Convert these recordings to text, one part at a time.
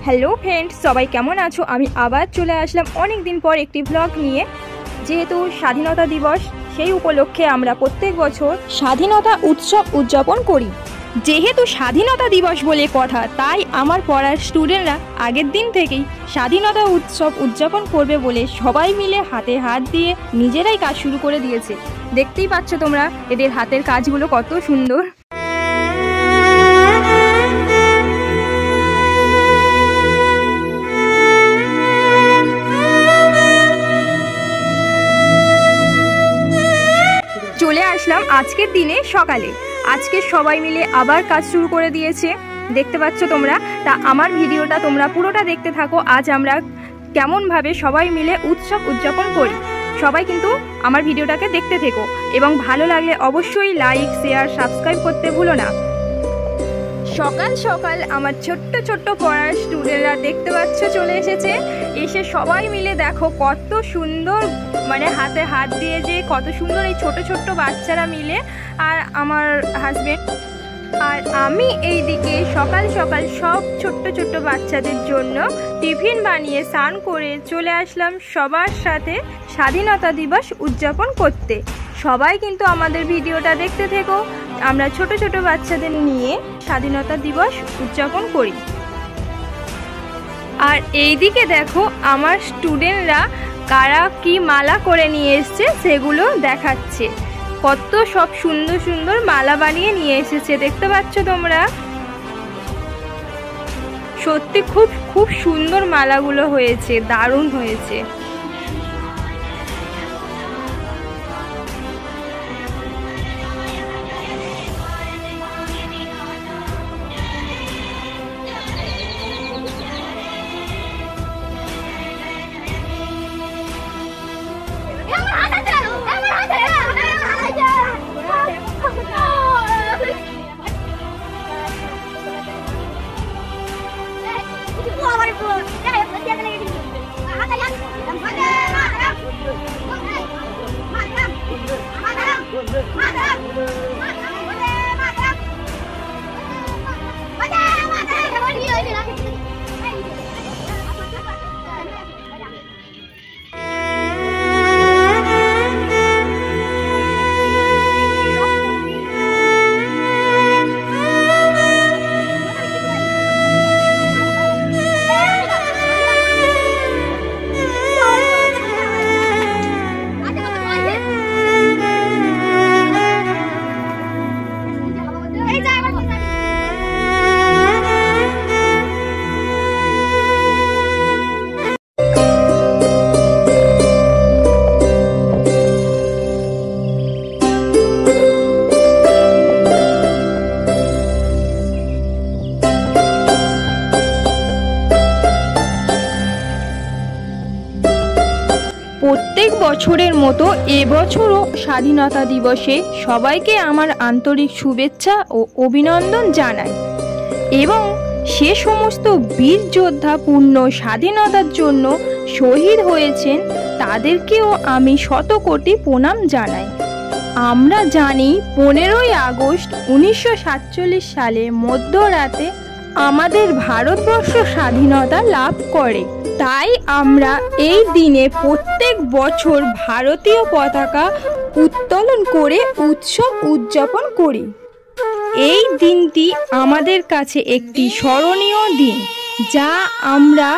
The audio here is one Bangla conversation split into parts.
হ্যালো ফ্রেন্ডস, সবাই কেমন আছো? আমি আবার চলে আসলাম অনেক দিন পর একটি ব্লগ নিয়ে। যেহেতু স্বাধীনতা দিবস, সেই উপলক্ষে আমরা প্রত্যেক বছর স্বাধীনতা উৎসব উদযাপন করি। যেহেতু স্বাধীনতা দিবস বলে কথা, তাই আমার পড়ার স্টুডেন্টরা আগের দিন থেকেই স্বাধীনতা উৎসব উদযাপন করবে বলে সবাই মিলে হাতে হাত দিয়ে নিজেরাই কাজ শুরু করে দিয়েছে। দেখতেই পাচ্ছ তোমরা এদের হাতের কাজগুলো কত সুন্দর। চলে আসলাম আজকের দিনে সকালে। আজকে সবাই মিলে আবার কাজ শুরু করে দিয়েছে, দেখতে পাচ্ছ তোমরা। তা আমার ভিডিওটা তোমরা পুরোটা দেখতে থাকো। আজ আমরা কেমনভাবে সবাই মিলে উৎসব উদযাপন করি, সবাই কিন্তু আমার ভিডিওটাকে দেখতে থেকো এবং ভালো লাগলে অবশ্যই লাইক, শেয়ার, সাবস্ক্রাইব করতে ভুলো না। সকাল সকাল আমার ছোট্ট ছোট্ট পড়ার স্টুডেন্টরা দেখতে পাচ্ছ চলে এসেছে। এসে সবাই মিলে দেখো কত সুন্দর, মানে হাতে হাত দিয়ে যে কত সুন্দর এই ছোট ছোট্ট বাচ্চারা মিলে, আর আমার হাজবেন্ড আর আমি এই দিকে সকাল সকাল সব ছোট্ট ছোট্ট বাচ্চাদের জন্য টিফিন বানিয়ে স্নান করে চলে আসলাম সবার সাথে স্বাধীনতা দিবস উদযাপন করতে। সবাই কিন্তু আমাদের ভিডিওটা দেখতে থেকো। আমরা ছোট ছোট বাচ্চাদের নিয়ে স্বাধীনতা দিবস উদযাপন করি। আর এইদিকে দেখো আমার স্টুডেন্টরা কারা কি মালা করে নিয়ে এসছে সেগুলো দেখাচ্ছে। কত সব সুন্দর সুন্দর মালা বানিয়ে নিয়ে এসেছে, দেখতে পাচ্ছ তোমরা। সত্যি খুব খুব সুন্দর মালাগুলো হয়েছে, দারুণ হয়েছে। প্রত্যেক বছরের মতো এবছরও স্বাধীনতা দিবসে সবাইকে আমার আন্তরিক শুভেচ্ছা ও অভিনন্দন জানাই এবং সে সমস্ত বীর যোদ্ধা পূর্ণ স্বাধীনতার জন্য শহীদ হয়েছেন তাদেরকেও আমি শতকোটি প্রণাম জানাই। আমরা জানি 15ই আগস্ট 1947 সালে মধ্যরাতে আমাদের ভারতবর্ষ স্বাধীনতা লাভ করে। তাই আমরা এই দিনে প্রত্যেক বছর ভারতীয় পতাকা উত্তোলন করে উৎসব উদযাপন করি। এই দিনটি আমাদের কাছে একটি স্মরণীয় দিন, যা আমরা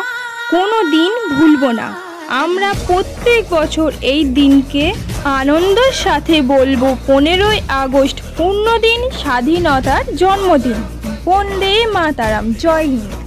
কোনো দিন ভুলব না। আমরা প্রত্যেক বছর এই দিনকে আনন্দের সাথে বলবো 15ই আগস্ট পূর্ণদিন, স্বাধীনতার জন্মদিন। বন্দে মাতারাম, জয় হিন্দ।